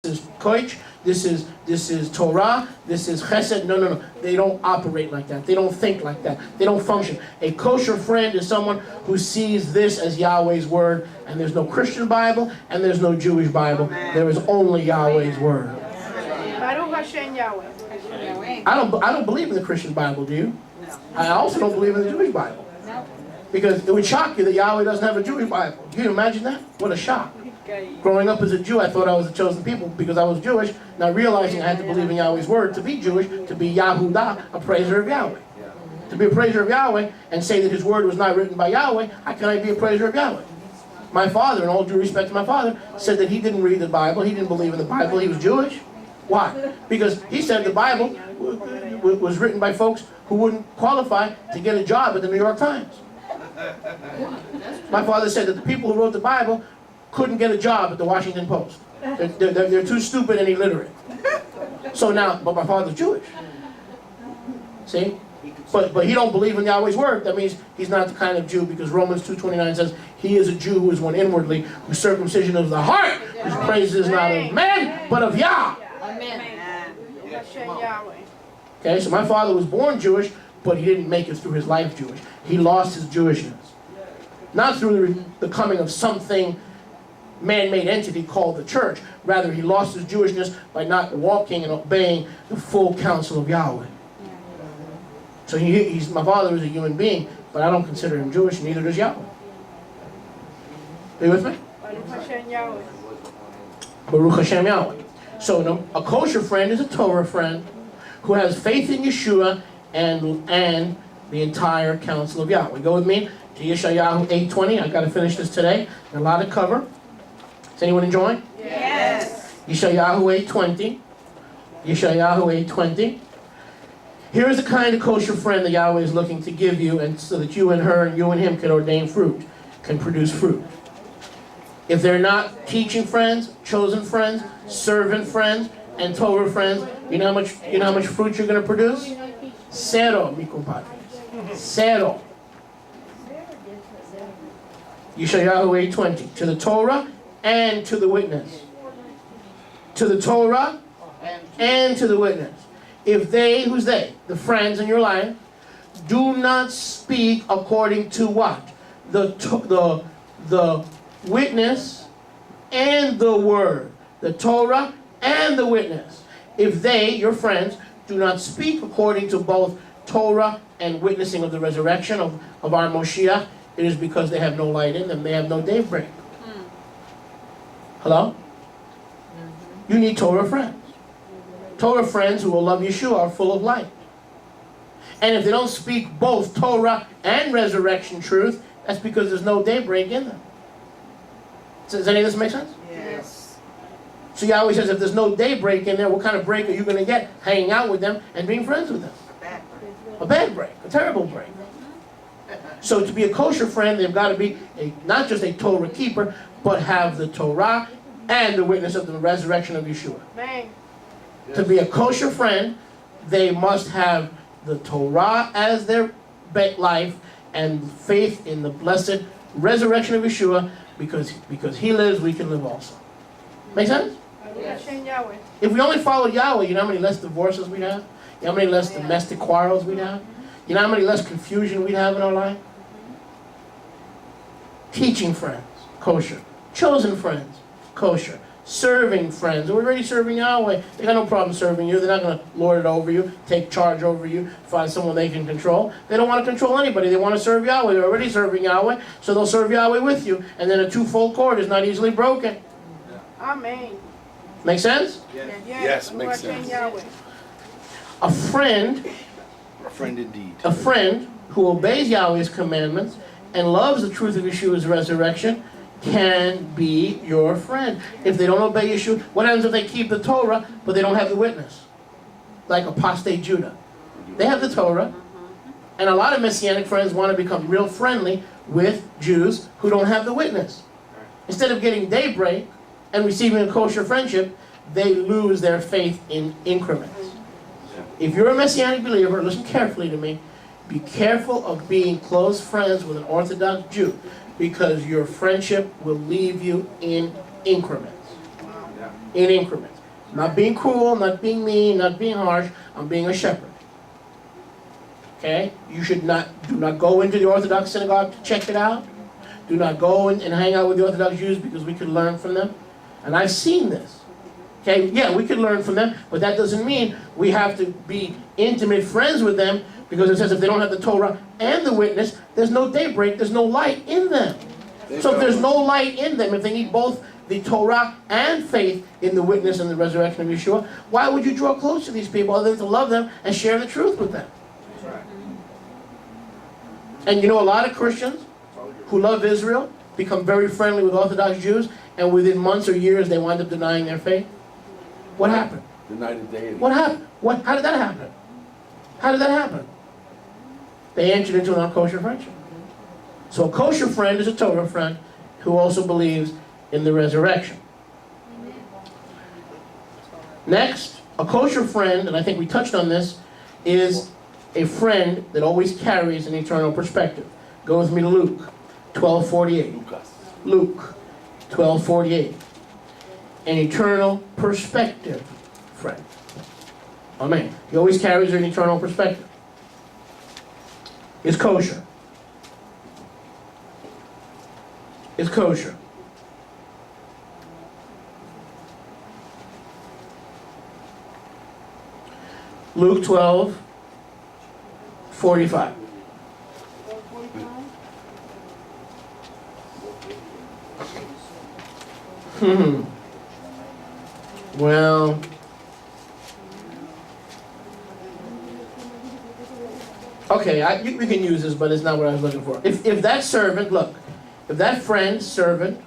is koich, this is Torah, this is chesed. No. They don't operate like that. They don't think like that. They don't function. A kosher friend is someone who sees this as Yahweh's word, and there's no Christian Bible, and there's no Jewish Bible. There is only Yahweh's word. Baruch Hashem Yahweh. I don't believe in the Christian Bible, do you? No. I also don't believe in the Jewish Bible. No. Because it would shock you that Yahweh doesn't have a Jewish Bible. Can you imagine that? What a shock. Growing up as a Jew, I thought I was a chosen people because I was Jewish, not realizing I had to believe in Yahweh's word to be Jewish, to be Yahudah, a praiser of Yahweh. To be a praiser of Yahweh and say that his word was not written by Yahweh, how can I be a praiser of Yahweh? My father, in all due respect to my father, said that he didn't read the Bible, he didn't believe in the Bible, he was Jewish. Why? Because he said the Bible was written by folks who wouldn't qualify to get a job at the New York Times. My father said that the people who wrote the Bible couldn't get a job at the Washington Post. They're too stupid and illiterate. So now, but my father's Jewish. See? But he don't believe in Yahweh's word. That means he's not the kind of Jew, because Romans 2:29 says, he is a Jew who is one inwardly, whose circumcision of the heart, whose praise is not of man, but of Yah. Amen. Hashem Yahweh. Okay, so my father was born Jewish, but he didn't make it through his life Jewish. He lost his Jewishness. Not through the coming of something man-made entity called the church. Rather, he lost his Jewishness by not walking and obeying the full counsel of Yahweh. So my father is a human being, but I don't consider him Jewish, neither does Yahweh. Are you with me? Baruch Hashem Yahweh. Baruch Hashem Yahweh. So a kosher friend is a Torah friend who has faith in Yeshua and the entire counsel of Yahweh. Go with me to Yeshayahu 8:20. I've got to finish this today. A lot to cover. Is anyone enjoying? Yes. Yeshayahu 8:20. Yeshayahu 8:20. Here is the kind of kosher friend that Yahweh is looking to give you, and so that you and her and you and him can ordain fruit, can produce fruit. If they're not teaching friends, chosen friends, servant friends, and Torah friends, you know how much fruit you're going to produce? Zero, mi compadre. Zero. Yeshayahu 8:20. To the Torah and to the witness. To the Torah and to the witness. If they, who's they? The friends in your life, do not speak according to what? The witness and the word. The Torah and the witness. If they, your friends, do not speak according to both Torah and witnessing of the resurrection of our Moshiach, it is because they have no light in them. They have no daybreak. Hello? You need Torah friends. Torah friends who will love Yeshua are full of light. And if they don't speak both Torah and resurrection truth, that's because there's no daybreak in them. Does any of this make sense? Yes. So Yahweh says, if there's no daybreak in there, what kind of break are you going to get hanging out with them and being friends with them? A bad break, a terrible break. So to be a kosher friend, they've got to be not just a Torah keeper, but have the Torah and the witness of the resurrection of Yeshua. Amen. To be a kosher friend, they must have the Torah as their life and faith in the blessed resurrection of Yeshua, because he lives, we can live also. Make sense? Baruch Hashem Yahweh. If we only followed Yahweh, you know how many less divorces we'd have? You know how many less domestic quarrels we'd have? You know how many less confusion we'd have in our life? Teaching friends, kosher. Chosen friends, kosher. Serving friends. We're already serving Yahweh. They got no problem serving you. They're not going to lord it over you, take charge over you, find someone they can control. They don't want to control anybody. They want to serve Yahweh. They're already serving Yahweh, so they'll serve Yahweh with you. And then a twofold cord is not easily broken. Amen. Make sense? Yes, Baruch makes Hashem sense. Yahweh. A friend A friend indeed. A friend who obeys Yahweh's commandments and loves the truth of Yeshua's resurrection can be your friend. If they don't obey Yeshua, what happens if they keep the Torah, but they don't have the witness? Like apostate Judah. They have the Torah, and a lot of Messianic friends want to become real friendly with Jews who don't have the witness. Instead of getting daybreak and receiving a kosher friendship, they lose their faith in increments. If you're a Messianic believer, listen carefully to me. Be careful of being close friends with an Orthodox Jew, because your friendship will leave you in increments. In increments. Not being cruel, not being mean, not being harsh. I'm being a shepherd. Okay? You should do not go into the Orthodox synagogue to check it out. Do not go and hang out with the Orthodox Jews because we could learn from them. And I've seen this. Okay? Yeah, we could learn from them, but that doesn't mean we have to be intimate friends with them, because it says if they don't have the Torah and the witness, there's no daybreak, there's no light in them. So if there's no light in them, if they need both the Torah and faith in the witness and the resurrection of Yeshua, why would you draw close to these people other than to love them and share the truth with them? And you know, a lot of Christians who love Israel become very friendly with Orthodox Jews, and within months or years they wind up denying their faith. What happened? Denied the deity. What happened? How did that happen? How did that happen? They entered into an unkosher friendship. So a kosher friend is a Torah friend who also believes in the resurrection. Next, a kosher friend, and I think we touched on this, is a friend that always carries an eternal perspective. Go with me to Luke 12:48. Lucas. Luke 12:48. An eternal perspective friend. Amen. He always carries an eternal perspective. Is kosher. Is kosher. Luke 12:45. Well, okay, we can use this, but it's not what I was looking for. If that servant, look, if that friend, servant,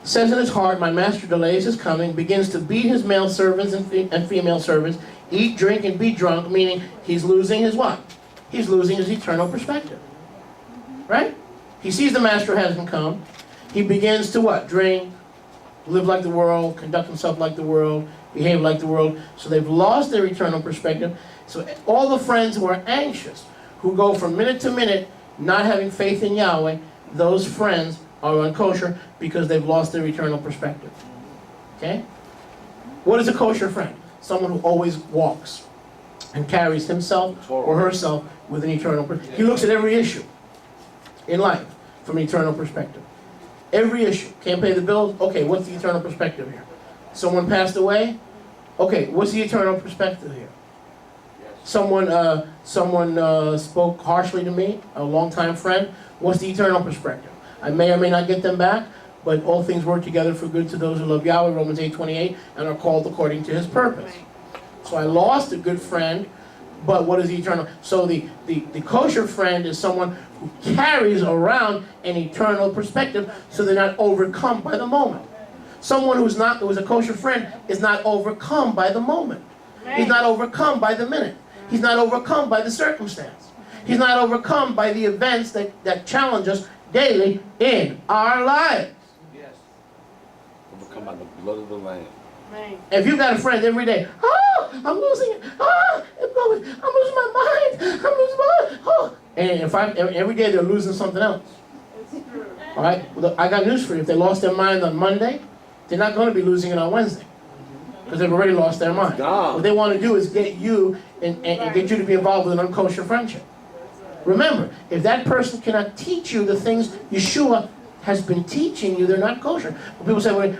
says in his heart, my master delays his coming, begins to beat his male servants and female servants, eat, drink, and be drunk, meaning he's losing his what? He's losing his eternal perspective. Right? He sees the master hasn't come. He begins to what? Drink, live like the world, conduct himself like the world, behave like the world. So they've lost their eternal perspective. So all the friends who are anxious, who go from minute to minute not having faith in Yahweh, those friends are unkosher because they've lost their eternal perspective. Okay? What is a kosher friend? Someone who always walks and carries himself or herself with an eternal perspective. He looks at every issue in life from an eternal perspective. Every issue. Can't pay the bills? Okay, what's the eternal perspective here? Someone passed away? Okay, what's the eternal perspective here? Someone spoke harshly to me, a longtime friend. What's the eternal perspective? I may or may not get them back, but all things work together for good to those who love Yahweh, Romans 8:28, and are called according to his purpose. So I lost a good friend, but what is the eternal? So the kosher friend is someone who carries around an eternal perspective so they're not overcome by the moment. Someone who is a kosher friend is not overcome by the moment. He's not overcome by the minute. He's not overcome by the circumstance. He's not overcome by the events that challenge us daily in our lives. Yes. Overcome by the blood of the Lamb. If you've got a friend every day, oh, I'm losing it. Oh, I'm losing my mind. I'm losing my oh. And every day they're losing something else. All right? Well, I got news for you. If they lost their mind on Monday, they're not going to be losing it on Wednesday. Because they've already lost their mind. What they want to do is get you and get you to be involved with an unkosher friendship. Remember, if that person cannot teach you the things Yeshua has been teaching you, they're not kosher. But people say, well,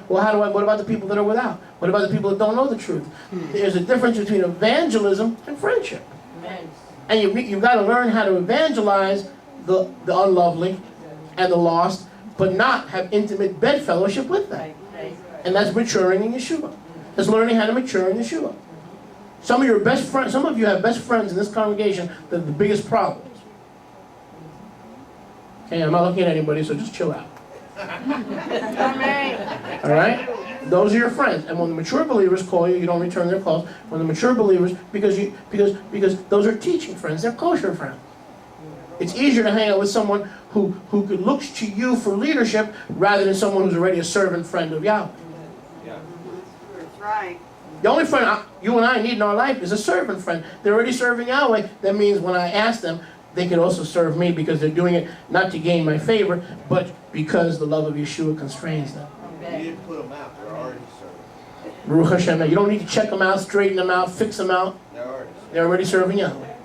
what about the people that are without? What about the people that don't know the truth? There's a difference between evangelism and friendship. And you've got to learn how to evangelize the unlovely and the lost, but not have intimate bed fellowship with them. And that's maturing in Yeshua. That's learning how to mature in Yeshua. Some of you have best friends in this congregation that are the biggest problems. Okay, I'm not looking at anybody, so just chill out. Amen. All right? Those are your friends. And when the mature believers call you, you don't return their calls. When the mature believers, because those are teaching friends, they're kosher friends. It's easier to hang out with someone who looks to you for leadership rather than someone who's already a servant friend of Yahweh. That's right. The only friend you and I need in our life is a servant friend. They're already serving Yahweh. That means when I ask them, they can also serve me because they're doing it not to gain my favor, but because the love of Yeshua constrains them. You didn't put them out, they're already served. Baruch Hashem. Now, you don't need to check them out, straighten them out, fix them out. They're already serving Yahweh.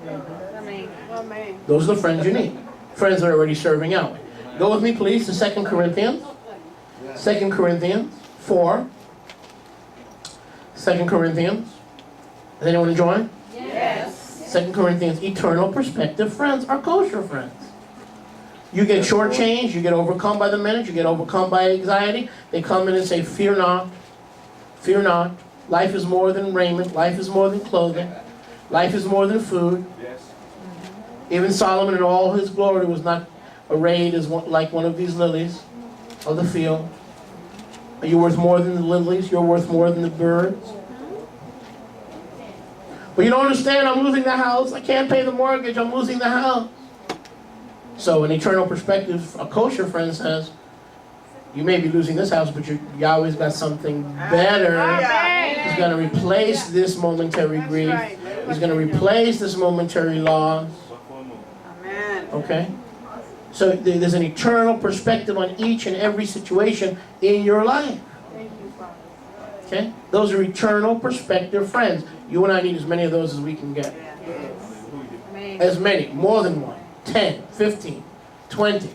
Amen. Amen. Those are the friends you need. Friends that are already serving Yahweh. Go with me, please, to 2 Corinthians. 2 Corinthians 4. 2 Corinthians. Is anyone join? Yes. 2 Corinthians, eternal perspective friends are kosher friends. You get shortchanged, you get overcome by the minute, you get overcome by anxiety. They come in and say, fear not, fear not. Life is more than raiment, life is more than clothing, life is more than food. Even Solomon in all his glory was not arrayed as like one of these lilies of the field. Are you worth more than the lilies? You're worth more than the birds. But you don't understand, I'm losing the house. I can't pay the mortgage, I'm losing the house. So in eternal perspective, a kosher friend says, you may be losing this house, but Yahweh's got something better. He's going to replace this momentary grief. right. He's going to replace this momentary loss. Amen. Okay? So there's an eternal perspective on each and every situation in your life. Thank you, Father. Okay? Those are eternal perspective friends. You and I need as many of those as we can get. Amen. As many, more than one. 10, 15, 20.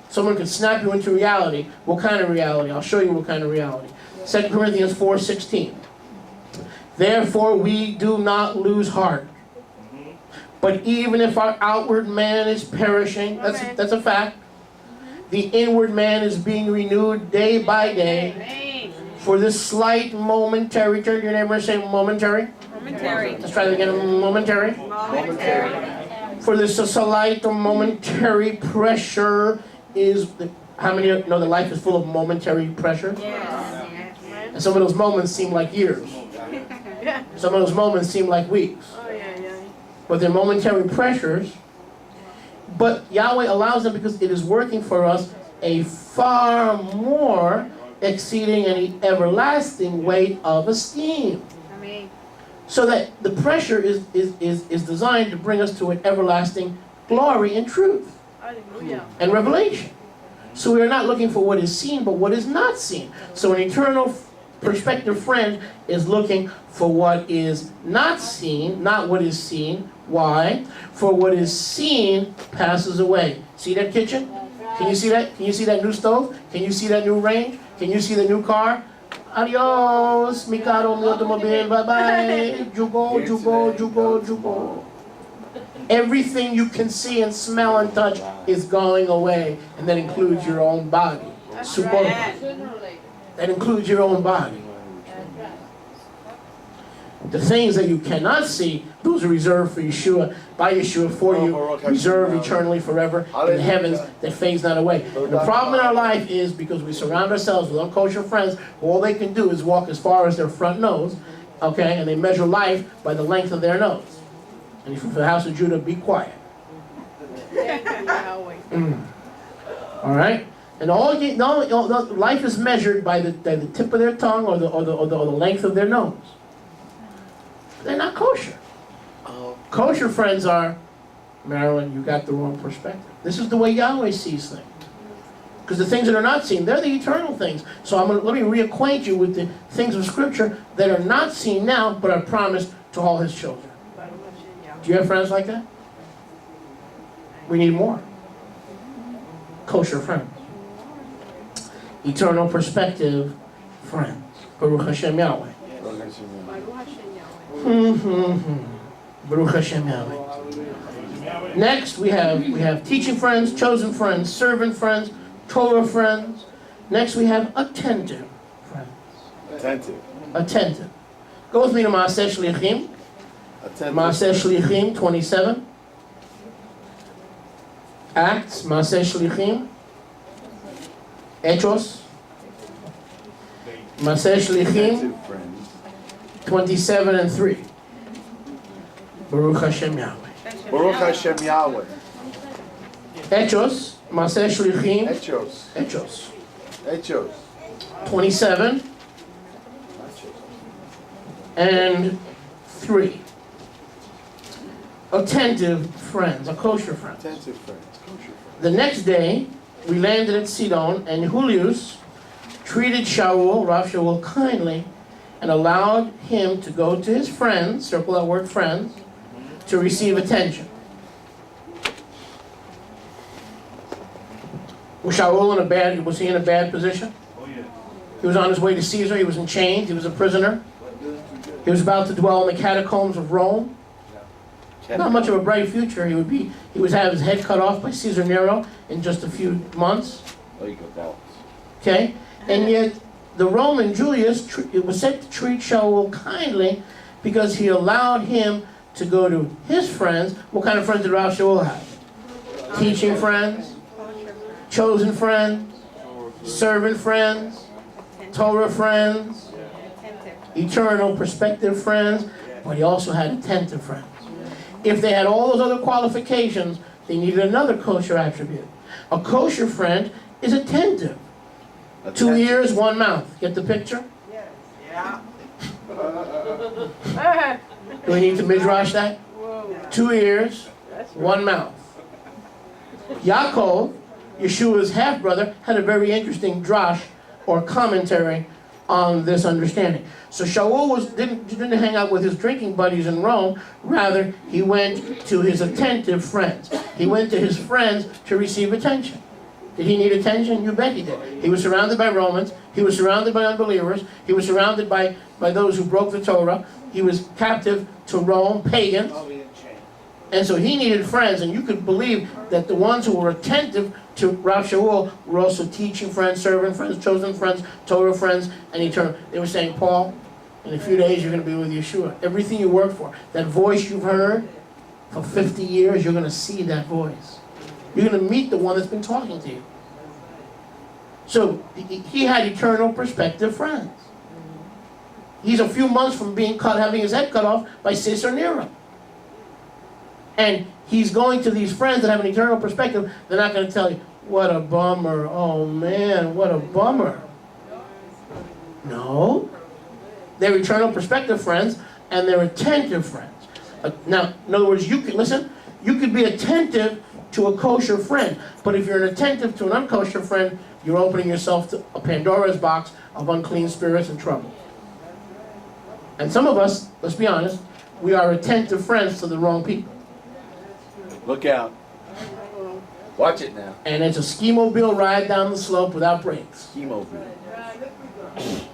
Someone could snap you into reality. What kind of reality? I'll show you what kind of reality. 2 Corinthians 4:16. Therefore we do not lose heart. But even if our outward man is perishing, that's a fact. The inward man is being renewed day by day. Amen. For this slight momentary, turn to your neighbor and say momentary. Momentary. Let's try that again, momentary. Momentary. For this slight momentary pressure is, how many know that life is full of momentary pressure? Yes. And some of those moments seem like years. Yeah. Some of those moments seem like weeks. Oh, yeah, yeah. But they're momentary pressures. But Yahweh allows them because it is working for us a far more exceeding any everlasting weight of esteem. Amen. So that the pressure is designed to bring us to an everlasting glory and truth Hallelujah. and revelation. So we are not looking for what is seen, but what is not seen. So an eternal perspective friend is looking for what is not seen, not what is seen. Why? For what is seen passes away. See that kitchen? Can you see that? Can you see that new stove? Can you see that new range? Can you see the new car? Adios, mi caro, mi automobile, bye-bye. Jugo, jugo, jugo, jugo. Everything you can see and smell and touch is going away. And that includes your own body. That's Support. right. That includes your own body. The things that you cannot see, those are reserved for Yeshua, by Yeshua for you, reserved eternally forever in the heavens that fades not away. And the problem in our life is because we surround ourselves with unkosher friends who all they can do is walk as far as their front nose, okay, and they measure life by the length of their nose. And if you're from the house of Judah, be quiet. Thank you, Yahweh. All right? And life is measured by the tip of their tongue or the length of their nose. They're not kosher. Kosher friends are, Marilyn, you got the wrong perspective. This is the way Yahweh sees things. Because the things that are not seen, they're the eternal things. So let me reacquaint you with the things of Scripture that are not seen now, but are promised to all His children. Do you have friends like that? We need more. Kosher friends. Eternal perspective friends. Baruch Hashem Yahweh. Baruch Hashem Yahweh. Baruch Hashem Yahweh. Next, we have teaching friends, chosen friends, servant friends, Torah friends. Next, we have attentive friends. Attentive. Go with me to Maaseh Shliachim. Maaseh Shliachim 27. Acts, Maaseh Shliachim. Hechos. Maaseh Shliachim 27 and 3. Baruch Hashem Yahweh. Baruch Hashem Yahweh. Hechos, Maaseh Shliachim. Hechos. 27 and 3. Attentive friends, a kosher friend. Attentive friends. Kosher friends. The next day, we landed at Sidon, and Julius treated Shaul, Rav Shaul, kindly, and allowed him to go to his friends, circle that word friends, to receive attention. Was he in a bad position? He was on his way to Caesar, he was in chains, he was a prisoner. He was about to dwell in the catacombs of Rome. Not much of a bright future. He would have his head cut off by Caesar Nero in just a few months. Okay? And yet, the Roman Julius was said to treat Shaul kindly because he allowed him to go to his friends. What kind of friends did Rav Shaul have? Teaching friends, chosen friends, servant friends, Torah friends, eternal perspective friends, but he also had attentive friends. If they had all those other qualifications, they needed another kosher attribute. A kosher friend is attentive. 2 ears, 1 mouth. Get the picture? Yeah. Do we need to midrash that? 2 ears, 1 mouth. Yaakov, Yeshua's half-brother, had a very interesting drash or commentary on this understanding. So Shaul didn't hang out with his drinking buddies in Rome. Rather, he went to his attentive friends. He went to his friends to receive attention. Did he need attention? You bet he did. He was surrounded by Romans. He was surrounded by unbelievers. He was surrounded by those who broke the Torah. He was captive to Rome, pagans. And so he needed friends. And you could believe that the ones who were attentive to Rav Shaul were also teaching friends, servant friends, chosen friends, Torah friends, and eternal. They were saying, Paul, in a few days you're going to be with Yeshua. Everything you work for, that voice you've heard for 50 years, you're going to see that voice. You're going to meet the one that's been talking to you. So he had eternal perspective friends. He's a few months from having his head cut off by Caesar Nero. And he's going to these friends that have an eternal perspective. They're not going to tell you, what a bummer. Oh man, what a bummer. No. They're eternal perspective friends, and they're attentive friends. Now, in other words, you could be attentive to a kosher friend, but if you're attentive to an unkosher friend, you're opening yourself to a Pandora's box of unclean spirits and trouble. And some of us, let's be honest, we are attentive friends to the wrong people. Look out. Watch it now. And it's a ski-mobile ride down the slope without brakes. Chemo.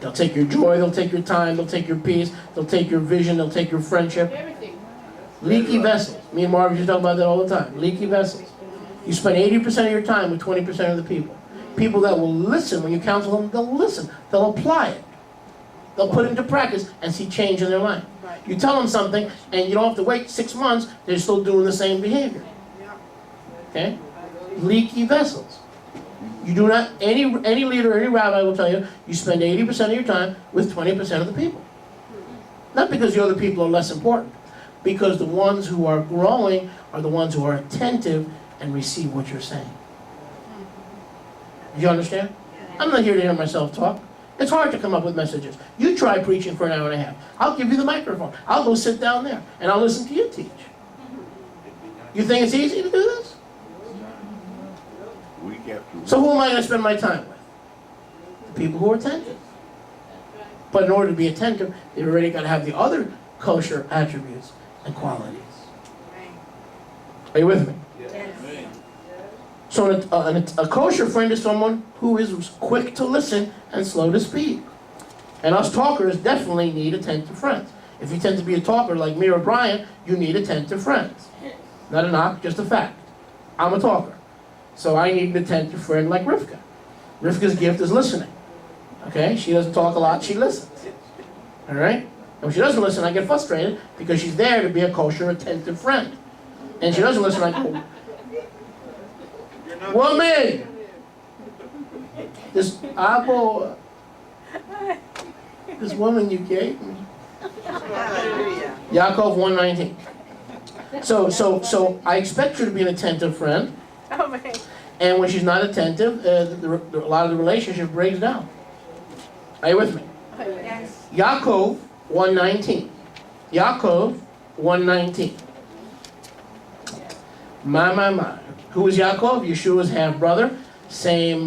They'll take your joy, they'll take your time, they'll take your peace, they'll take your vision, they'll take your friendship. Everything. Leaky vessels. Me and Marvin used to talk about that all the time. Leaky vessels. You spend 80% of your time with 20% of the people. People that will listen when you counsel them, they'll listen. They'll apply it. They'll put it into practice and see change in their life. You tell them something and you don't have to wait 6 months, they're still doing the same behavior. Okay? Leaky vessels. You do not, any leader, any rabbi will tell you, you spend 80% of your time with 20% of the people. Not because the other people are less important, because the ones who are growing are the ones who are attentive and receive what you're saying. Do you understand? I'm not here to hear myself talk. It's hard to come up with messages. You try preaching for an hour and a half. I'll give you the microphone. I'll go sit down there and I'll listen to you teach. You think it's easy to do this? Week after week. So who am I going to spend my time with? The people who are attentive. But in order to be attentive, they've already got to have the other kosher attributes and qualities. Are you with me? So a kosher friend is someone who is quick to listen and slow to speak. And us talkers definitely need attentive friends. If you tend to be a talker like me or Brian, you need attentive friends. Not a knock, just a fact. I'm a talker. So I need an attentive friend like Rivka. Rivka's gift is listening. Okay? She doesn't talk a lot, she listens. All right? And when she doesn't listen, I get frustrated because she's there to be a kosher, attentive friend. And she doesn't listen, I go, woman! This apple, this woman you gave me. Yaakov 1:19. So I expect her to be an attentive friend. Oh man. And when she's not attentive, a lot of the relationship breaks down. Are you with me? Yes. Yaakov 1:19. Yaakov 1:19. My. Who is Yaakov? Yeshua's half-brother. Same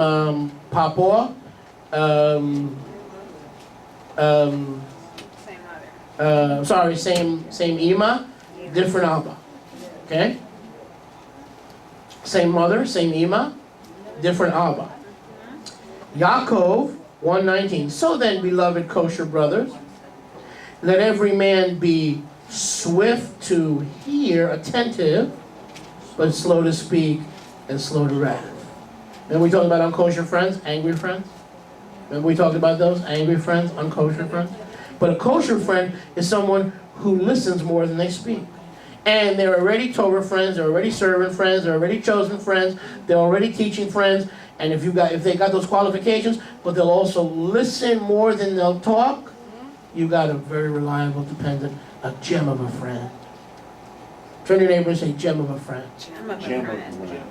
papa. same Ima, different Abba. Okay? Same mother, same Ima, different Abba. Yaakov 1:19. So then, beloved kosher brothers, let every man be swift to hear, attentive, but slow to speak and slow to wrath. Remember we talked about unkosher friends, angry friends? Remember we talked about those? Angry friends, unkosher friends? But a kosher friend is someone who listens more than they speak. And they're already Torah friends, they're already servant friends, they're already chosen friends, they're already teaching friends, and if they got those qualifications, but they'll also listen more than they'll talk, you got a very reliable, dependent, a gem of a friend. Turn to your neighbor and say, gem of a friend. Gem of a Gem of friend. the land.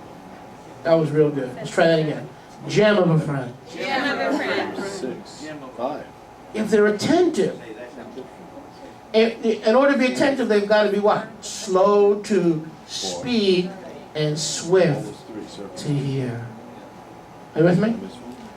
That was real good. Let's try that again. Gem of a friend. Gem of a friend. 6, 5. If they're attentive, in order to be attentive, they've got to be what? Slow to speak and swift Almost 3, sir. to hear. Are you with me?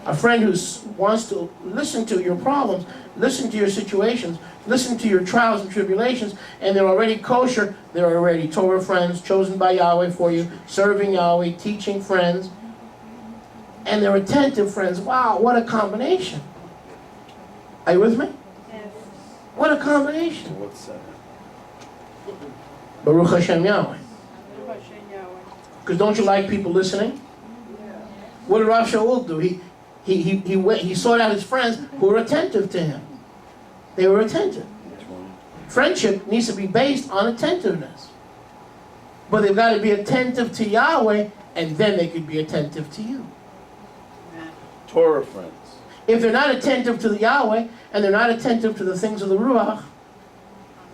A friend who wants to listen to your problems, listen to your situations, listen to your trials and tribulations, and they're already kosher, they're already Torah friends, chosen by Yahweh for you, serving Yahweh, teaching friends, and they're attentive friends. Wow, what a combination. Are you with me? What a So combination. what's that? Baruch Hashem Yahweh. Baruch Hashem Yahweh. Because don't you like people listening? What did Rav Shaul do? He sought out his friends who were attentive to him. They were attentive. 20. Friendship needs to be based on attentiveness. But they've got to be attentive to Yahweh, and then they could be attentive to you. Torah friends. If they're not attentive to the Yahweh, and they're not attentive to the things of the Ruach,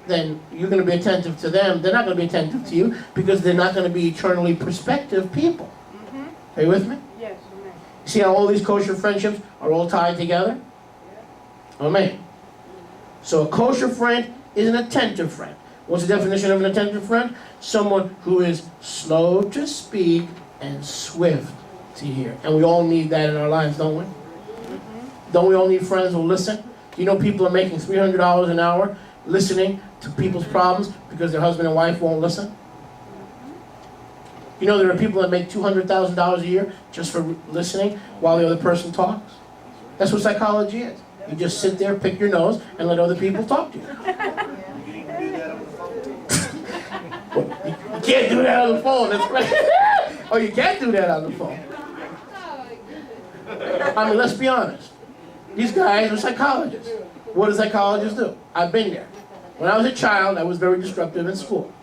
then you're going to be attentive to them. They're not going to be attentive to you, because they're not going to be eternally perspective people. Are you with me? Yes, amen. See how all these kosher friendships are all tied together? Amen. So a kosher friend is an attentive friend. What's the definition of an attentive friend? Someone who is slow to speak and swift to hear. And we all need that in our lives, don't we? Don't we all need friends who listen? You know people are making $300 an hour listening to people's problems because their husband and wife won't listen? You know there are people that make $200,000 a year just for listening while the other person talks? That's what psychology is. You just sit there, pick your nose, and let other people talk to you. You can't do that on the phone, that's right. Oh, you can't do that on the phone. I mean, let's be honest. These guys are psychologists. What do psychologists do? I've been there. When I was a child, I was very disruptive in school.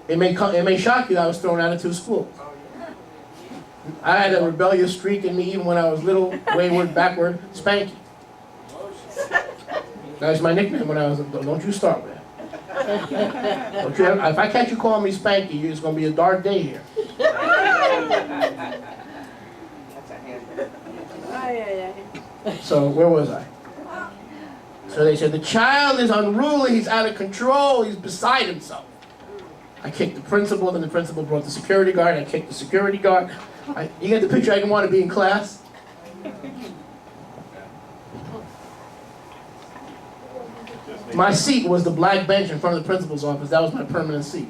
It may shock you that I was thrown out of 2 schools. I had a rebellious streak in me even when I was little, wayward, backward, Spanky. That was my nickname when I was little. Don't you start with that. Don't you ever, if I catch you calling me Spanky, it's going to be a dark day here. Ay, So where was I? So they said, the child is unruly, he's out of control, he's beside himself. I kicked the principal, then the principal brought the security guard, I kicked the security guard. You get the picture, I didn't want to be in class. My seat was the black bench in front of the principal's office. That was my permanent seat.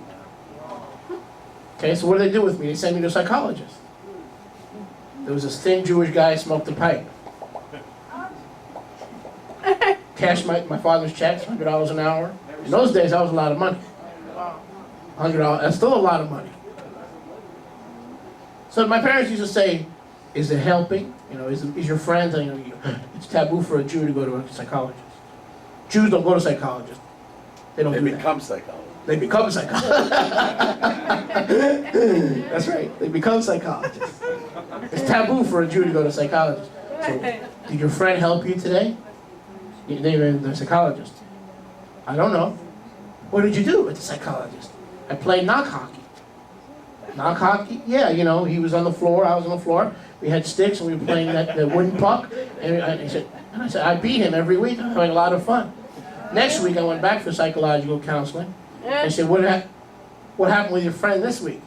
Okay, so what do they do with me? They send me to a psychologist. There was this thin Jewish guy who smoked a pipe. Cashed my father's checks, $100 an hour. In those days, that was a lot of money. $100, that's still a lot of money. So my parents used to say, is it helping? You know, is your friend, you know, it's taboo for a Jew to go to a psychologist. Jews don't go to psychologists. They don't They do that. become psychologists. They become psychologists. That's right. They become psychologists. It's taboo for a Jew to go to a psychologist. So, did your friend help you today? They're a psychologist. I don't know. What did you do with the psychologist? I played knock hockey. Knock hockey? Yeah, you know, he was on the floor, I was on the floor. We had sticks and we were playing the wooden puck. And I said, I beat him every week. I'm having a lot of fun. Next week I went back for psychological counseling. I said, what happened with your friend this week?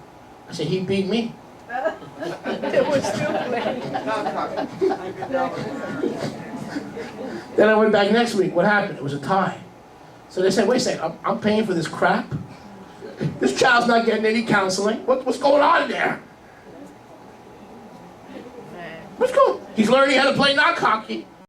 I said, he beat me. It was too late. Then I went back next week. What happened? It was a tie. So they said, wait a second, I'm paying for this crap? This child's not getting any counseling. What's going on there? What's going on? He's learning how to play knock hockey.